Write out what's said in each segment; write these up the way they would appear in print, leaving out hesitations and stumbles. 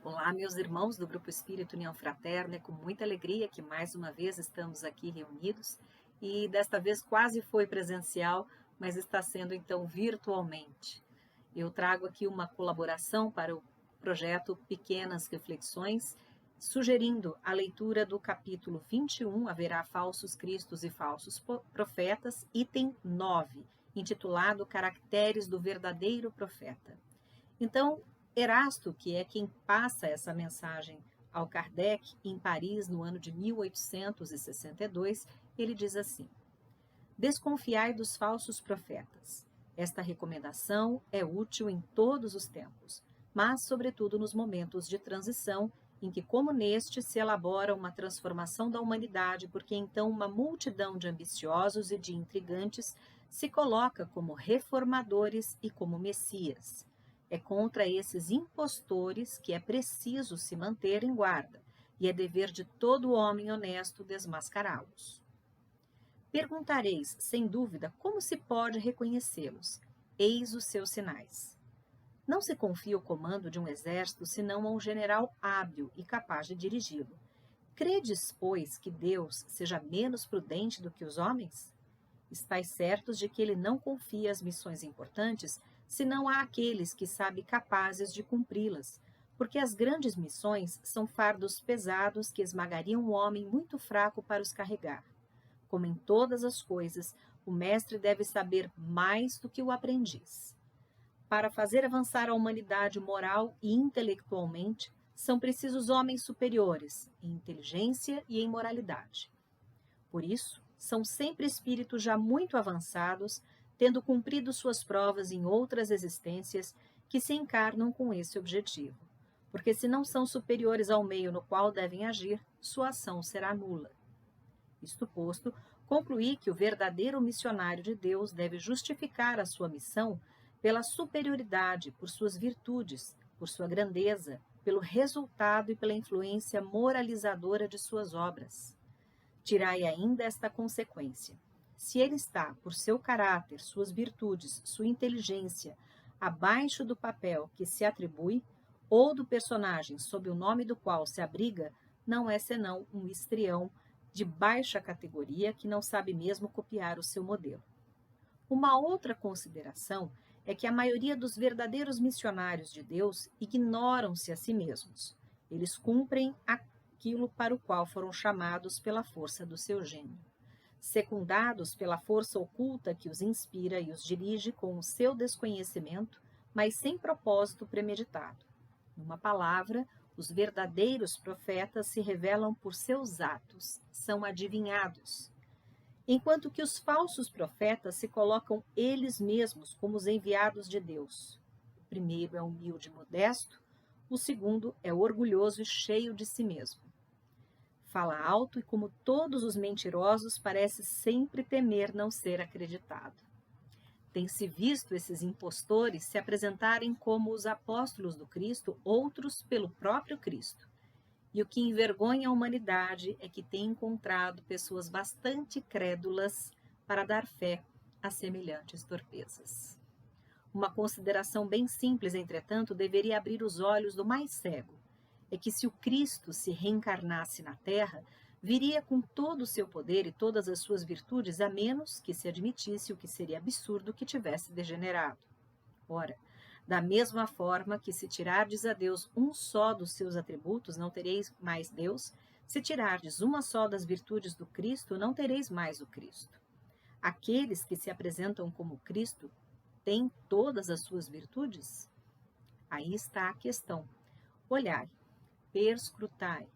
Olá, meus irmãos do Grupo Espírito União Fraterna, é com muita alegria que mais uma vez estamos aqui reunidos e desta vez quase foi presencial, mas está sendo então virtualmente. Eu trago aqui uma colaboração para o projeto Pequenas Reflexões, sugerindo a leitura do capítulo 21, Haverá Falsos Cristos e Falsos Profetas, item 9, intitulado Caracteres do Verdadeiro Profeta. Então, Erasto, que é quem passa essa mensagem ao Kardec em Paris no ano de 1862, ele diz assim: Desconfiai dos falsos profetas. Esta recomendação é útil em todos os tempos, mas sobretudo nos momentos de transição, em que, como neste, se elabora uma transformação da humanidade, porque então uma multidão de ambiciosos e de intrigantes se coloca como reformadores e como messias. É contra esses impostores que é preciso se manter em guarda, e é dever de todo homem honesto desmascará-los. Perguntareis, sem dúvida, como se pode reconhecê-los? Eis os seus sinais. Não se confia o comando de um exército senão a um general hábil e capaz de dirigi-lo. Credes, pois, que Deus seja menos prudente do que os homens? Estais certos de que ele não confia as missões importantes, senão a aqueles que sabe capazes de cumpri-las, porque as grandes missões são fardos pesados que esmagariam um homem muito fraco para os carregar. Como em todas as coisas, o mestre deve saber mais do que o aprendiz. Para fazer avançar a humanidade moral e intelectualmente, são precisos homens superiores em inteligência e em moralidade. Por isso, são sempre espíritos já muito avançados, tendo cumprido suas provas em outras existências, que se encarnam com esse objetivo. Porque se não são superiores ao meio no qual devem agir, sua ação será nula. Isto posto, concluí que o verdadeiro missionário de Deus deve justificar a sua missão pela superioridade, por suas virtudes, por sua grandeza, pelo resultado e pela influência moralizadora de suas obras. Tirai ainda esta consequência. Se ele está, por seu caráter, suas virtudes, sua inteligência, abaixo do papel que se atribui, ou do personagem sob o nome do qual se abriga, não é senão um histrião de baixa categoria que não sabe mesmo copiar o seu modelo. Uma outra consideração é que a maioria dos verdadeiros missionários de Deus ignoram-se a si mesmos. Eles cumprem aquilo para o qual foram chamados pela força do seu gênio. Secundados pela força oculta que os inspira e os dirige com o seu desconhecimento, mas sem propósito premeditado. Numa palavra, os verdadeiros profetas se revelam por seus atos, são adivinhados. Enquanto que os falsos profetas se colocam eles mesmos como os enviados de Deus. O primeiro é humilde e modesto, o segundo é orgulhoso e cheio de si mesmo. Fala alto e, como todos os mentirosos, parece sempre temer não ser acreditado. Tem-se visto esses impostores se apresentarem como os apóstolos do Cristo, outros pelo próprio Cristo. E o que envergonha a humanidade é que tem encontrado pessoas bastante crédulas para dar fé a semelhantes torpezas. Uma consideração bem simples, entretanto, deveria abrir os olhos do mais cego. É que se o Cristo se reencarnasse na Terra, viria com todo o seu poder e todas as suas virtudes, a menos que se admitisse o que seria absurdo que tivesse degenerado. Ora, da mesma forma que se tirardes a Deus um só dos seus atributos, não tereis mais Deus, se tirardes uma só das virtudes do Cristo, não tereis mais o Cristo. Aqueles que se apresentam como Cristo têm todas as suas virtudes? Aí está a questão. Olhai, perscrutai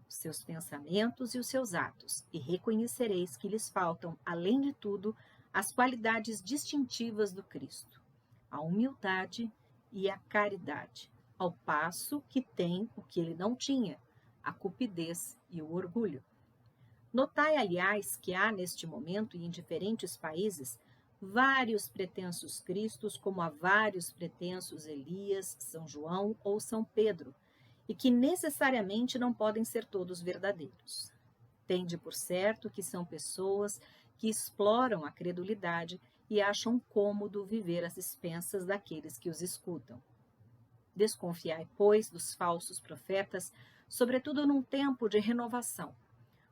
os seus pensamentos e os seus atos, e reconhecereis que lhes faltam, além de tudo, as qualidades distintivas do Cristo, a humildade e a caridade, ao passo que tem o que ele não tinha, a cupidez e o orgulho. Notai, aliás, que há neste momento e em diferentes países vários pretensos Cristos, como há vários pretensos Elias, São João ou São Pedro, e que necessariamente não podem ser todos verdadeiros. Tende por certo que são pessoas que exploram a credulidade e acham cômodo viver às expensas daqueles que os escutam. Desconfiai, pois, dos falsos profetas, sobretudo num tempo de renovação,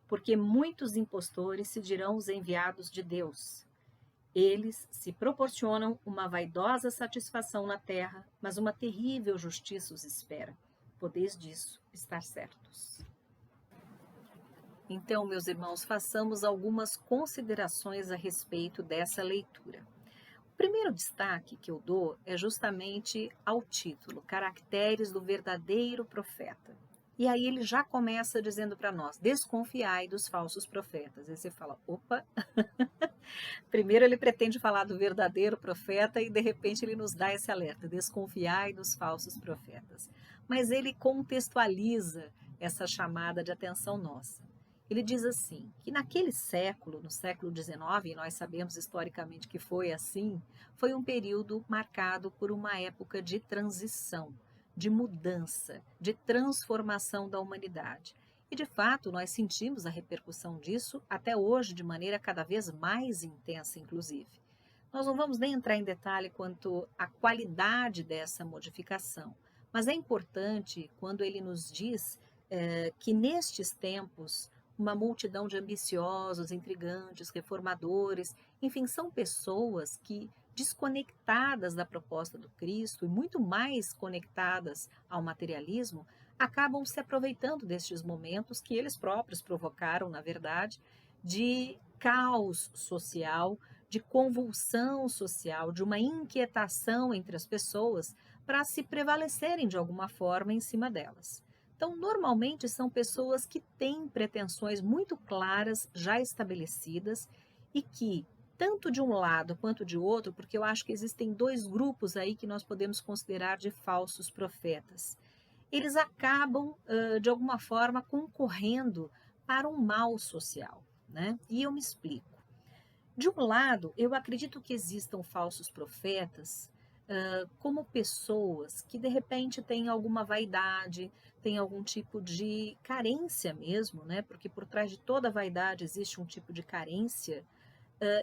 porque muitos impostores se dirão os enviados de Deus. Eles se proporcionam uma vaidosa satisfação na terra, mas uma terrível justiça os espera. Podeis disso estar certos. Então, meus irmãos, façamos algumas considerações a respeito dessa leitura. O primeiro destaque que eu dou é justamente ao título, Caracteres do Verdadeiro Profeta. E aí ele já começa dizendo para nós, desconfiai dos falsos profetas. Aí você fala, opa, primeiro ele pretende falar do verdadeiro profeta e de repente ele nos dá esse alerta, desconfiai dos falsos profetas. Mas ele contextualiza essa chamada de atenção nossa. Ele diz assim, que naquele século, no século XIX, e nós sabemos historicamente que foi assim, foi um período marcado por uma época de transição, de mudança, de transformação da humanidade. E, de fato, nós sentimos a repercussão disso até hoje de maneira cada vez mais intensa, inclusive. Nós não vamos nem entrar em detalhe quanto à qualidade dessa modificação, mas é importante quando ele nos diz que nestes tempos uma multidão de ambiciosos, intrigantes, reformadores, enfim, são pessoas que, desconectadas da proposta do Cristo e muito mais conectadas ao materialismo, acabam se aproveitando destes momentos que eles próprios provocaram, na verdade, de caos social, de convulsão social, de uma inquietação entre as pessoas para se prevalecerem de alguma forma em cima delas. Então, normalmente são pessoas que têm pretensões muito claras, já estabelecidas, e que, tanto de um lado quanto de outro, porque eu acho que existem dois grupos aí que nós podemos considerar de falsos profetas, eles acabam, de alguma forma, concorrendo para um mal social, né? E eu me explico. De um lado, eu acredito que existam falsos profetas como pessoas que de repente têm alguma vaidade, têm algum tipo de carência mesmo, né? Porque por trás de toda vaidade existe um tipo de carência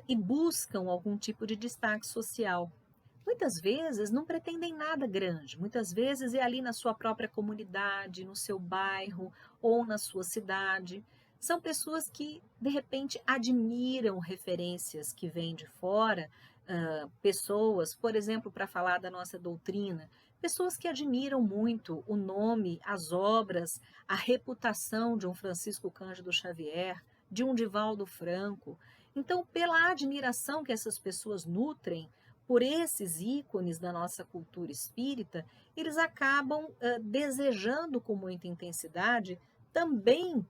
e buscam algum tipo de destaque social. Muitas vezes não pretendem nada grande, muitas vezes é ali na sua própria comunidade, no seu bairro ou na sua cidade. São pessoas que, de repente, admiram referências que vêm de fora, pessoas, por exemplo, para falar da nossa doutrina, pessoas que admiram muito o nome, as obras, a reputação de um Francisco Cândido Xavier, de um Divaldo Franco. Então, pela admiração que essas pessoas nutrem por esses ícones da nossa cultura espírita, eles acabam desejando com muita intensidade também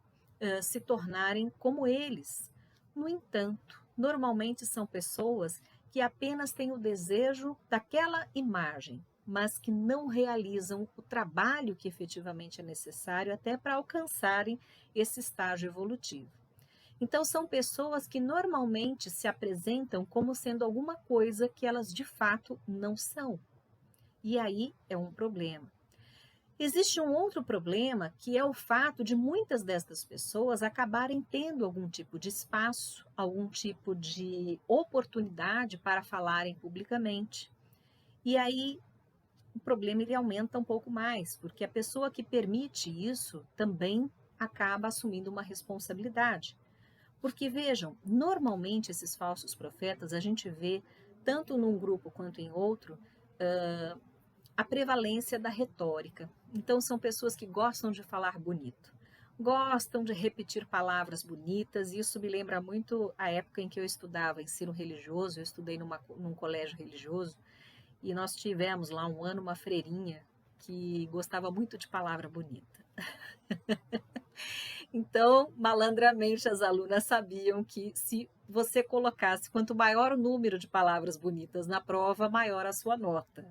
se tornarem como eles. No entanto, normalmente são pessoas que apenas têm o desejo daquela imagem, mas que não realizam o trabalho que efetivamente é necessário até para alcançarem esse estágio evolutivo. Então, são pessoas que normalmente se apresentam como sendo alguma coisa que elas de fato não são. E aí é um problema. Existe um outro problema, que é o fato de muitas destas pessoas acabarem tendo algum tipo de espaço, algum tipo de oportunidade para falarem publicamente. E aí o problema ele aumenta um pouco mais, porque a pessoa que permite isso também acaba assumindo uma responsabilidade. Porque vejam, normalmente esses falsos profetas a gente vê, tanto num grupo quanto em outro, a prevalência da retórica. Então, são pessoas que gostam de falar bonito, gostam de repetir palavras bonitas, e isso me lembra muito a época em que eu estudava ensino religioso, eu estudei num colégio religioso, e nós tivemos lá um ano uma freirinha que gostava muito de palavra bonita. Então, malandramente, as alunas sabiam que se você colocasse quanto maior o número de palavras bonitas na prova, maior a sua nota.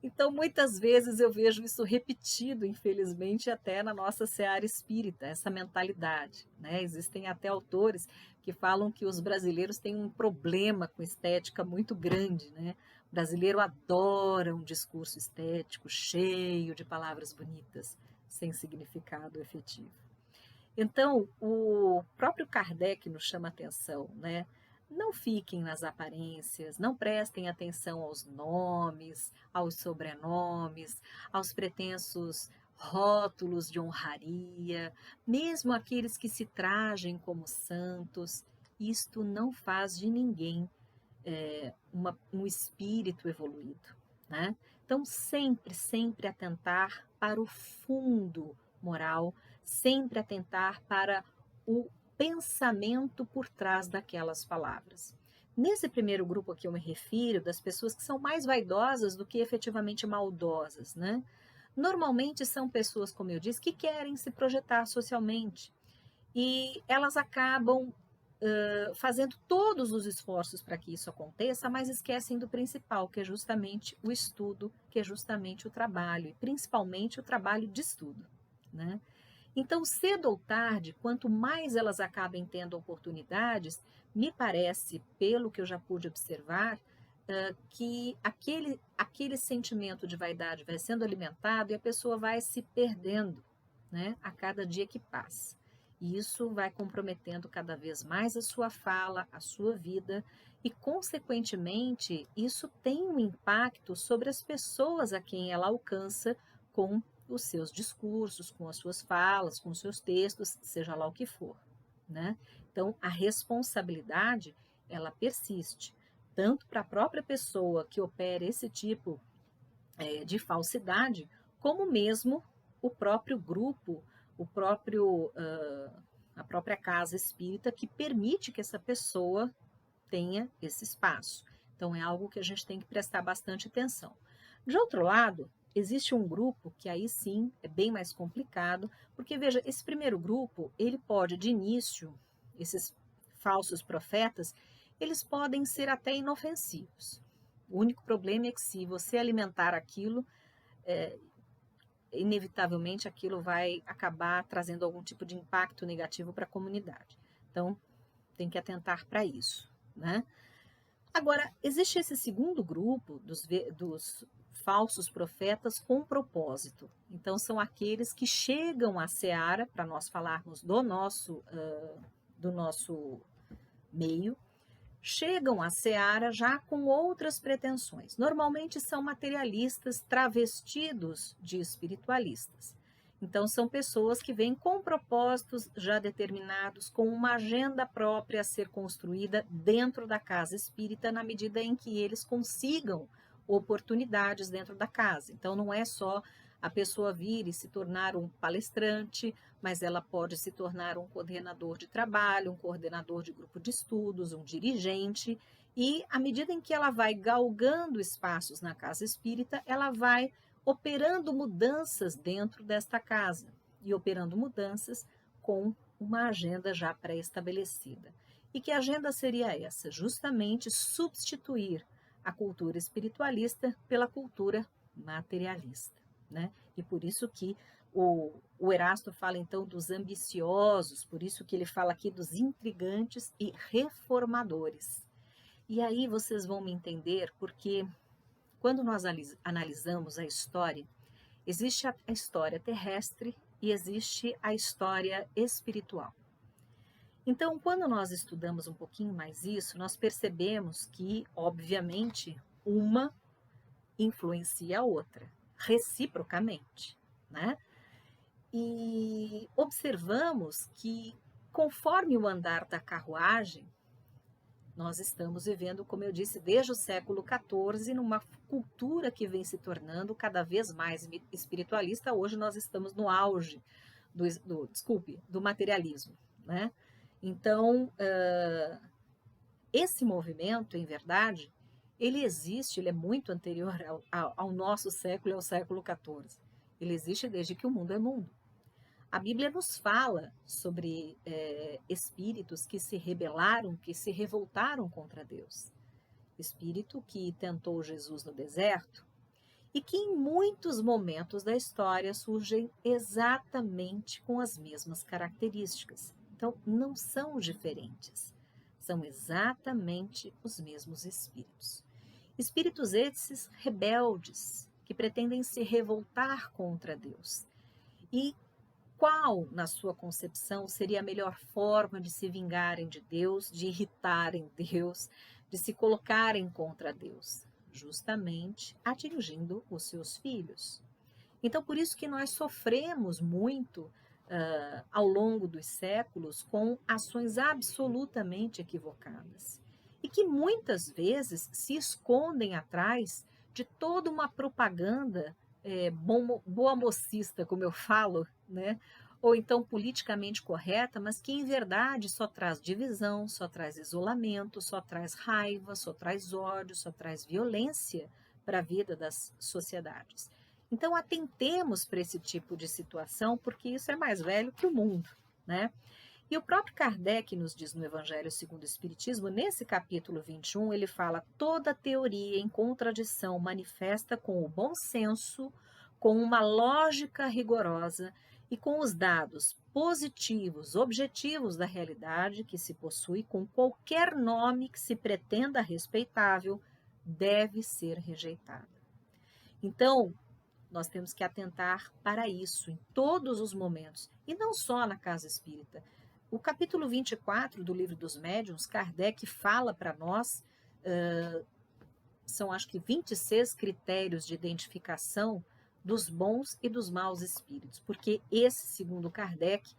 Então, muitas vezes eu vejo isso repetido, infelizmente, até na nossa seara espírita, essa mentalidade, né? Existem até autores que falam que os brasileiros têm um problema com estética muito grande, né? O brasileiro adora um discurso estético cheio de palavras bonitas, sem significado efetivo. Então, o próprio Kardec nos chama atenção, né? não fiquem nas aparências, não prestem atenção aos nomes, aos sobrenomes, aos pretensos rótulos de honraria, mesmo aqueles que se trajem como santos. Isto não faz de ninguém um espírito evoluído, né? Então, sempre, sempre atentar para o fundo moral, sempre atentar para o pensamento por trás daquelas palavras. Nesse primeiro grupo a que eu me refiro, das pessoas que são mais vaidosas do que efetivamente maldosas, né? Normalmente são pessoas, como eu disse, que querem se projetar socialmente e elas acabam fazendo todos os esforços para que isso aconteça, mas esquecem do principal, que é justamente o estudo, que é justamente o trabalho, e principalmente o trabalho de estudo, né? Então, cedo ou tarde, quanto mais elas acabem tendo oportunidades, me parece, pelo que eu já pude observar, que aquele sentimento de vaidade vai sendo alimentado e a pessoa vai se perdendo, né, a cada dia que passa. E isso vai comprometendo cada vez mais a sua fala, a sua vida, e, consequentemente, isso tem um impacto sobre as pessoas a quem ela alcança com os seus discursos, com as suas falas, com os seus textos, seja lá o que for, né? Então, a responsabilidade, ela persiste, tanto para a própria pessoa que opera esse tipo de falsidade, como mesmo o próprio grupo, a própria casa espírita que permite que essa pessoa tenha esse espaço. Então, é algo que a gente tem que prestar bastante atenção. De outro lado, existe um grupo que aí sim é bem mais complicado, porque veja, esse primeiro grupo, ele pode de início, esses falsos profetas, eles podem ser até inofensivos. O único problema é que se você alimentar aquilo, inevitavelmente aquilo vai acabar trazendo algum tipo de impacto negativo para a comunidade. Então, tem que atentar para isso, né? Agora, existe esse segundo grupo dos falsos profetas com propósito. Então, são aqueles que chegam à seara, para nós falarmos do nosso meio, chegam à seara já com outras pretensões. Normalmente são materialistas travestidos de espiritualistas. Então, são pessoas que vêm com propósitos já determinados, com uma agenda própria a ser construída dentro da casa espírita, na medida em que eles consigam oportunidades dentro da casa. Então, não é só a pessoa vir e se tornar um palestrante, mas ela pode se tornar um coordenador de trabalho, um coordenador de grupo de estudos, um dirigente. E, à medida em que ela vai galgando espaços na casa espírita, ela vai operando mudanças dentro desta casa e operando mudanças com uma agenda já pré-estabelecida. E que agenda seria essa? Justamente substituir a cultura espiritualista pela cultura materialista, né? E por isso que o Erasto fala então dos ambiciosos, por isso que ele fala aqui dos intrigantes e reformadores. E aí vocês vão me entender porque quando nós analisamos a história, existe a história terrestre e existe a história espiritual. Então, quando nós estudamos um pouquinho mais isso, nós percebemos que, obviamente, uma influencia a outra, reciprocamente, né? E observamos que, conforme o andar da carruagem, nós estamos vivendo, como eu disse, desde o século XIV, numa cultura que vem se tornando cada vez mais espiritualista. Hoje nós estamos no auge do materialismo, né? Então, esse movimento, em verdade, ele existe, ele é muito anterior ao nosso século, ao século XIV. Ele existe desde que o mundo é mundo. A Bíblia nos fala sobre espíritos que se rebelaram, que se revoltaram contra Deus. Espírito que tentou Jesus no deserto e que em muitos momentos da história surgem exatamente com as mesmas características. Então, não são diferentes, são exatamente os mesmos espíritos. Espíritos esses rebeldes, que pretendem se revoltar contra Deus. E qual, na sua concepção, seria a melhor forma de se vingarem de Deus, de irritarem Deus, de se colocarem contra Deus? Justamente atingindo os seus filhos. Então, por isso que nós sofremos muito ao longo dos séculos com ações absolutamente equivocadas e que muitas vezes se escondem atrás de toda uma propaganda boa-mocista, como eu falo, né? Ou então politicamente correta, mas que em verdade só traz divisão, só traz isolamento, só traz raiva, só traz ódio, só traz violência para a vida das sociedades. Então, atentemos para esse tipo de situação, porque isso é mais velho que o mundo, né? E o próprio Kardec nos diz no Evangelho segundo o Espiritismo, nesse capítulo 21, ele fala: toda teoria em contradição manifesta com o bom senso, com uma lógica rigorosa e com os dados positivos, objetivos da realidade que se possui, com qualquer nome que se pretenda respeitável, deve ser rejeitada. Então, nós temos que atentar para isso em todos os momentos, e não só na casa espírita. O capítulo 24 do Livro dos Médiuns, Kardec fala para nós, são acho que 26 critérios de identificação dos bons e dos maus espíritos, porque esse, segundo Kardec,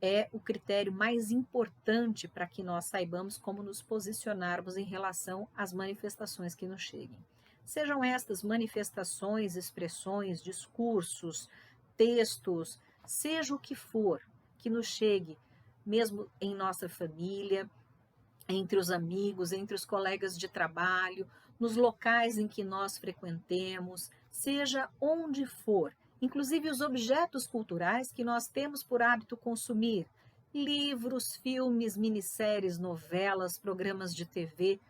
é o critério mais importante para que nós saibamos como nos posicionarmos em relação às manifestações que nos cheguem. Sejam estas manifestações, expressões, discursos, textos, seja o que for que nos chegue, mesmo em nossa família, entre os amigos, entre os colegas de trabalho, nos locais em que nós frequentemos, seja onde for, inclusive os objetos culturais que nós temos por hábito consumir, livros, filmes, minisséries, novelas, programas de TV,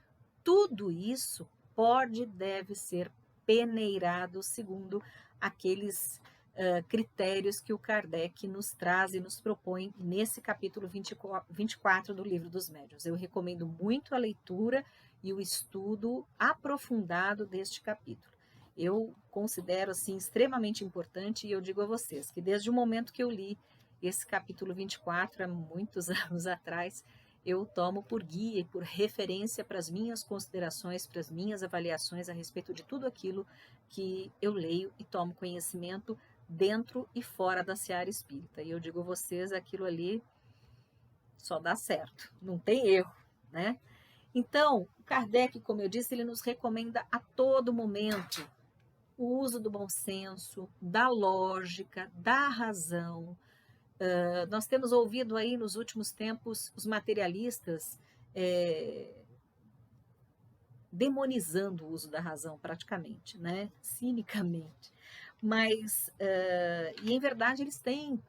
tudo isso pode e deve ser peneirado segundo aqueles critérios que o Kardec nos traz e nos propõe nesse capítulo 24 do Livro dos Médiuns. Eu recomendo muito a leitura e o estudo aprofundado deste capítulo. Eu considero assim extremamente importante, e eu digo a vocês que desde o momento que eu li esse capítulo 24, há muitos anos atrás, eu tomo por guia e por referência para as minhas considerações, para as minhas avaliações a respeito de tudo aquilo que eu leio e tomo conhecimento dentro e fora da seara espírita. E eu digo a vocês, aquilo ali só dá certo, não tem erro, né? Então, Kardec, como eu disse, ele nos recomenda a todo momento o uso do bom senso, da lógica, da razão. Nós temos ouvido aí nos últimos tempos os materialistas demonizando o uso da razão praticamente, né? Cinicamente. Mas, e em verdade, eles têm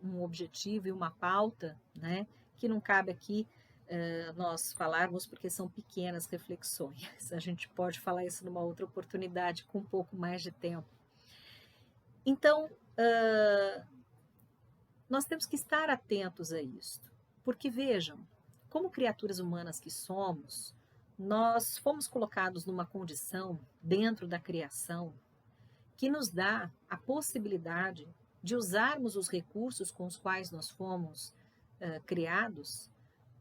um objetivo e uma pauta, né? Que não cabe aqui nós falarmos, porque são pequenas reflexões. A gente pode falar isso numa outra oportunidade com um pouco mais de tempo. Então, nós temos que estar atentos a isso, porque vejam, como criaturas humanas que somos, nós fomos colocados numa condição dentro da criação que nos dá a possibilidade de usarmos os recursos com os quais nós fomos criados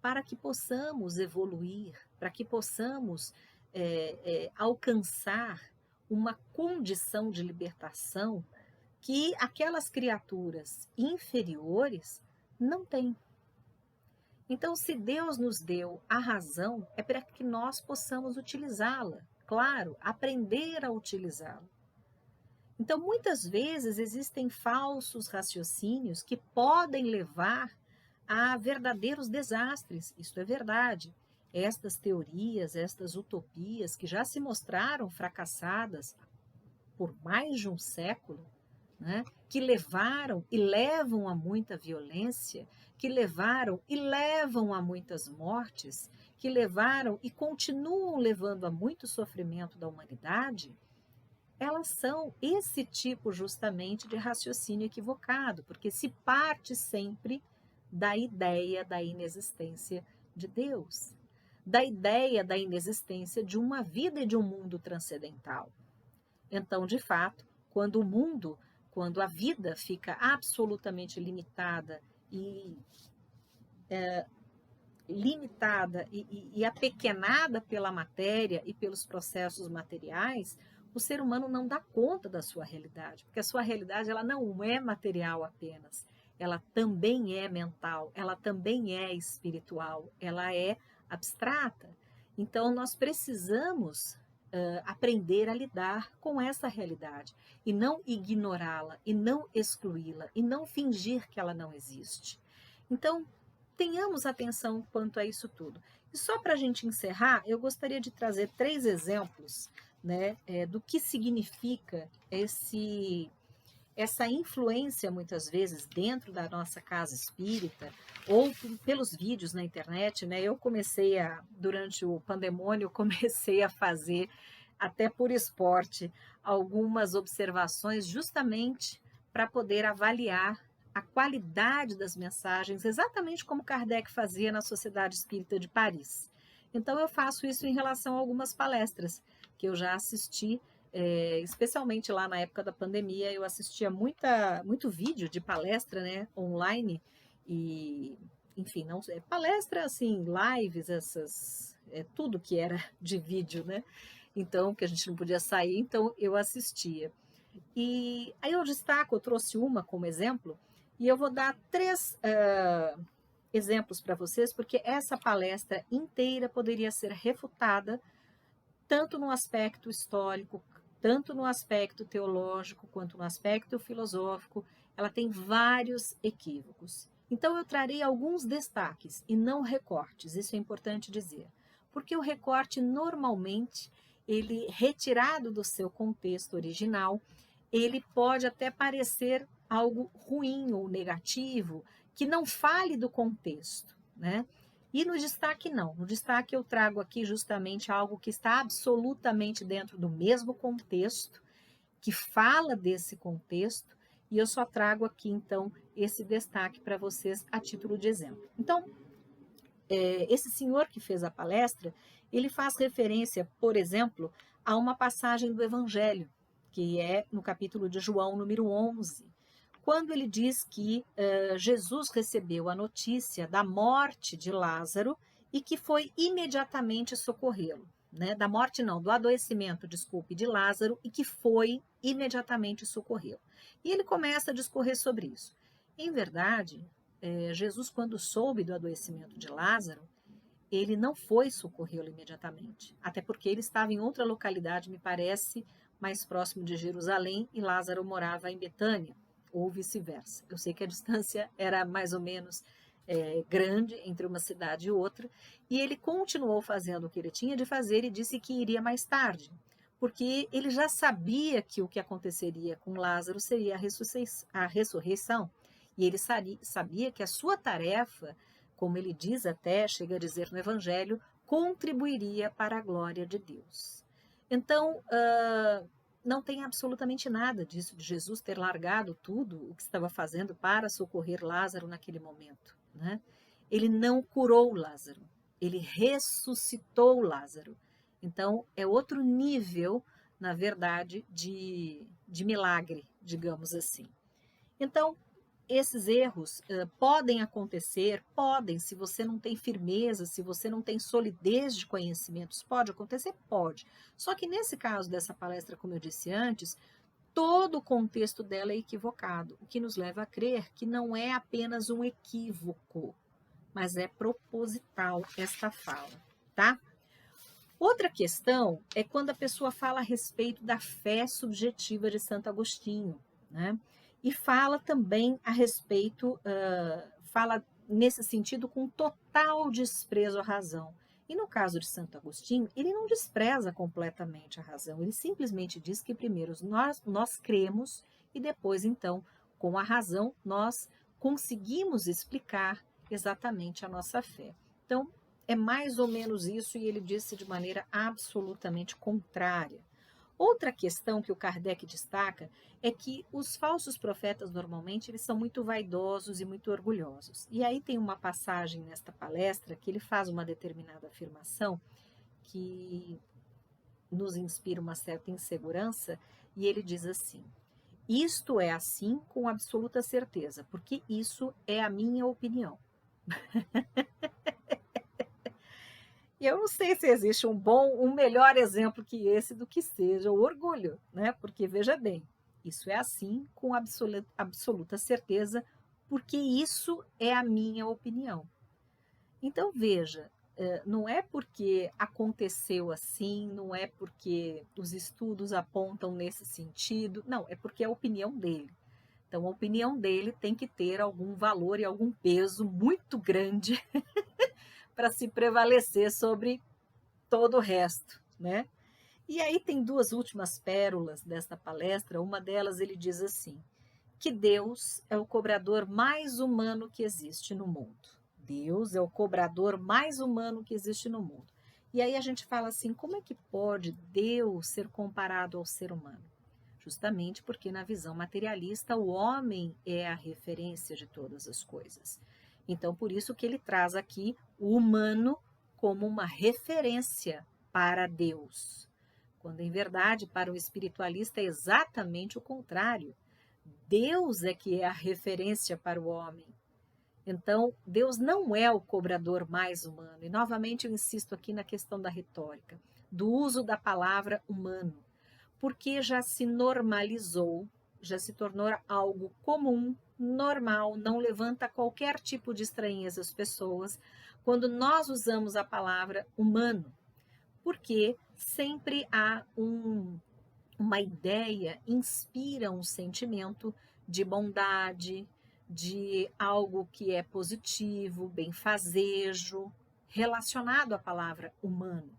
para que possamos evoluir, para que possamos alcançar uma condição de libertação que aquelas criaturas inferiores não têm. Então, se Deus nos deu a razão, é para que nós possamos utilizá-la. Claro, aprender a utilizá-la. Então, muitas vezes existem falsos raciocínios que podem levar a verdadeiros desastres. Isso é verdade. Estas teorias, estas utopias que já se mostraram fracassadas por mais de um século, né, que levaram e levam a muita violência, que levaram e levam a muitas mortes, que levaram e continuam levando a muito sofrimento da humanidade, elas são esse tipo justamente de raciocínio equivocado, porque se parte sempre da ideia da inexistência de Deus, da ideia da inexistência de uma vida e de um mundo transcendental. Então, de fato, quando o mundo quando a vida fica absolutamente limitada e e apequenada pela matéria e pelos processos materiais, o ser humano não dá conta da sua realidade, porque a sua realidade ela não é material apenas, ela também é mental, ela também é espiritual, ela é abstrata. Então, nós precisamos aprender a lidar com essa realidade e não ignorá-la, e não excluí-la, e não fingir que ela não existe. Então, tenhamos atenção quanto a isso tudo. E só para a gente encerrar, eu gostaria de trazer 3 exemplos, né, do que significa essa influência, muitas vezes, dentro da nossa casa espírita, ou pelos vídeos na internet, né? Eu durante o pandemônio, comecei a fazer, até por esporte, algumas observações justamente para poder avaliar a qualidade das mensagens, exatamente como Kardec fazia na Sociedade Espírita de Paris. Então, eu faço isso em relação a algumas palestras que eu já assisti, especialmente lá na época da pandemia, eu assistia muito vídeo de palestra, né, online, e, enfim, não, palestra, assim, lives, tudo que era de vídeo, né, então, que a gente não podia sair, então eu assistia. E aí eu trouxe uma como exemplo, e eu vou dar 3 exemplos para vocês, porque essa palestra inteira poderia ser refutada, tanto no aspecto histórico, tanto no aspecto teológico, quanto no aspecto filosófico. Ela tem vários equívocos. Então, eu trarei alguns destaques e não recortes, isso é importante dizer. Porque o recorte, normalmente, ele retirado do seu contexto original, ele pode até parecer algo ruim ou negativo, que não fale do contexto, né? E no destaque não. No destaque eu trago aqui justamente algo que está absolutamente dentro do mesmo contexto, que fala desse contexto, e eu só trago aqui então esse destaque para vocês a título de exemplo. Então, esse senhor que fez a palestra, ele faz referência, por exemplo, a uma passagem do Evangelho, que é no capítulo de João, número 11, quando ele diz que Jesus recebeu a notícia da morte de Lázaro e que foi imediatamente socorrê-lo. Né? Da morte não, do adoecimento, desculpe, de Lázaro, e que foi imediatamente socorrê-lo. E ele começa a discorrer sobre isso. Em verdade, Jesus, quando soube do adoecimento de Lázaro, ele não foi socorrê-lo imediatamente, até porque ele estava em outra localidade, me parece, mais próximo de Jerusalém, e Lázaro morava em Betânia, ou vice-versa. Eu sei que a distância era mais ou menos grande entre uma cidade e outra, e ele continuou fazendo o que ele tinha de fazer e disse que iria mais tarde, porque ele já sabia que o que aconteceria com Lázaro seria a ressurreição, e ele sabia que a sua tarefa, como ele diz até, chega a dizer no Evangelho, contribuiria para a glória de Deus. Então, não tem absolutamente nada disso, de Jesus ter largado tudo o que estava fazendo para socorrer Lázaro naquele momento. Né? Ele não curou Lázaro, ele ressuscitou Lázaro. Então, é outro nível, na verdade, de milagre, digamos assim. Então, esses erros podem acontecer, se você não tem firmeza, se você não tem solidez de conhecimentos, pode acontecer? Pode. Só que nesse caso dessa palestra, como eu disse antes, todo o contexto dela é equivocado, o que nos leva a crer que não é apenas um equívoco, mas é proposital esta fala, tá? Outra questão é quando a pessoa fala a respeito da fé subjetiva de Santo Agostinho, né? E fala também a respeito, fala nesse sentido com total desprezo à razão. E no caso de Santo Agostinho, ele não despreza completamente a razão, ele simplesmente diz que primeiro nós cremos e depois, então, com a razão, nós conseguimos explicar exatamente a nossa fé. Então, é mais ou menos isso, e ele disse de maneira absolutamente contrária. Outra questão que o Kardec destaca é que os falsos profetas, normalmente, eles são muito vaidosos e muito orgulhosos. E aí tem uma passagem nesta palestra que ele faz uma determinada afirmação que nos inspira uma certa insegurança, e ele diz assim: Isto é assim com absoluta certeza, porque isso é a minha opinião. E eu não sei se existe um melhor exemplo que esse do que seja o orgulho, né? Porque veja bem, isso é assim com absoluta certeza, porque isso é a minha opinião. Então veja, não é porque aconteceu assim, não é porque os estudos apontam nesse sentido, não, é porque é a opinião dele. Então a opinião dele tem que ter algum valor e algum peso muito grande para se prevalecer sobre todo o resto, né? E aí tem duas últimas pérolas desta palestra. Uma delas ele diz assim: que Deus é o cobrador mais humano que existe no mundo. Deus é o cobrador mais humano que existe no mundo. E aí a gente fala assim: como é que pode Deus ser comparado ao ser humano? Justamente porque na visão materialista o homem é a referência de todas as coisas. Então, por isso que ele traz aqui o humano como uma referência para Deus. Quando em verdade, para o espiritualista é exatamente o contrário. Deus é que é a referência para o homem. Então, Deus não é o cobrador mais humano. E novamente eu insisto aqui na questão da retórica, do uso da palavra humano, porque já se normalizou, já se tornou algo comum, normal, não levanta qualquer tipo de estranheza às pessoas quando nós usamos a palavra humano, porque sempre há uma ideia, inspira um sentimento de bondade, de algo que é positivo, benfazejo, relacionado à palavra humano,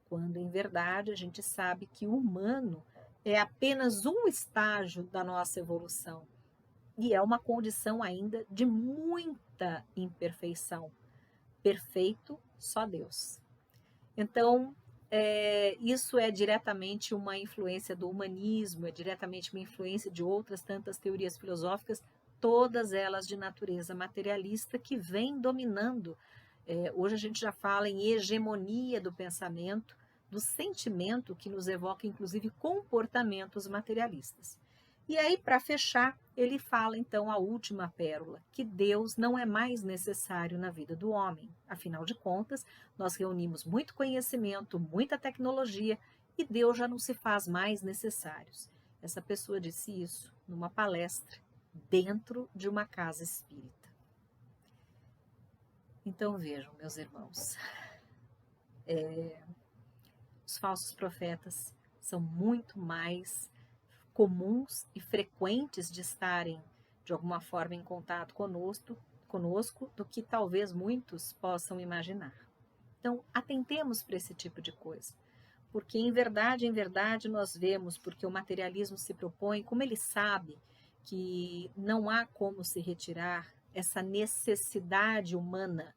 quando em verdade a gente sabe que o humano é apenas um estágio da nossa evolução e é uma condição ainda de muita imperfeição. Perfeito só Deus. Então, isso é diretamente uma influência do humanismo, é diretamente uma influência de outras tantas teorias filosóficas, todas elas de natureza materialista, que vem dominando. Hoje a gente já fala em hegemonia do pensamento, do sentimento, que nos evoca inclusive comportamentos materialistas. E aí, para fechar, ele fala então a última pérola, que Deus não é mais necessário na vida do homem. Afinal de contas, nós reunimos muito conhecimento, muita tecnologia, e Deus já não se faz mais necessário. Essa pessoa disse isso numa palestra dentro de uma casa espírita. Então vejam, meus irmãos, os falsos profetas são muito mais comuns e frequentes de estarem, de alguma forma, em contato conosco do que talvez muitos possam imaginar. Então, atentemos para esse tipo de coisa, porque em verdade, nós vemos, porque o materialismo se propõe, como ele sabe que não há como se retirar essa necessidade humana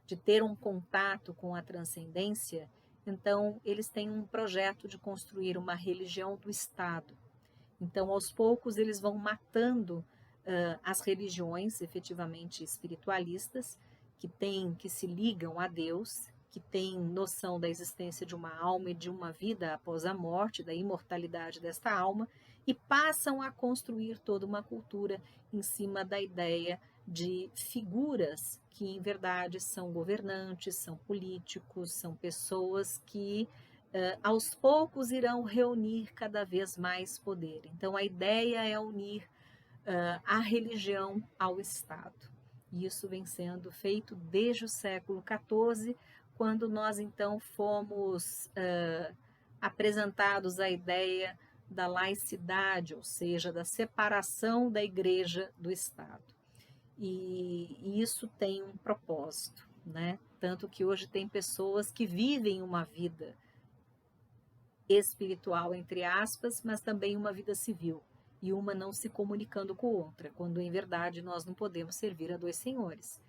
de ter um contato com a transcendência, então eles têm um projeto de construir uma religião do Estado. Então, aos poucos, eles vão matando as religiões efetivamente espiritualistas, que se ligam a Deus, que têm noção da existência de uma alma e de uma vida após a morte, da imortalidade desta alma, e passam a construir toda uma cultura em cima da ideia de figuras que, em verdade, são governantes, são políticos, são pessoas que aos poucos irão reunir cada vez mais poder. Então, a ideia é unir a religião ao Estado. E isso vem sendo feito desde o século XIV, quando nós, então, fomos apresentados à ideia da laicidade, ou seja, da separação da igreja do Estado. E isso tem um propósito, né? Tanto que hoje tem pessoas que vivem uma vida espiritual, entre aspas, mas também uma vida civil, e uma não se comunicando com outra, quando em verdade nós não podemos servir a dois senhores.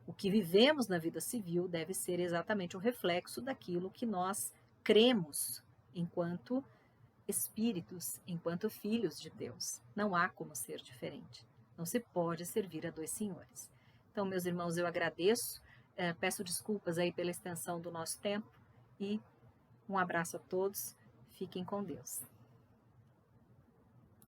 O que vivemos na vida civil deve ser exatamente o reflexo daquilo que nós cremos enquanto espíritos, enquanto filhos de Deus. Não há como ser diferente. Não se pode servir a dois senhores. Então, meus irmãos, eu agradeço, peço desculpas aí pela extensão do nosso tempo e um abraço a todos. Fiquem com Deus.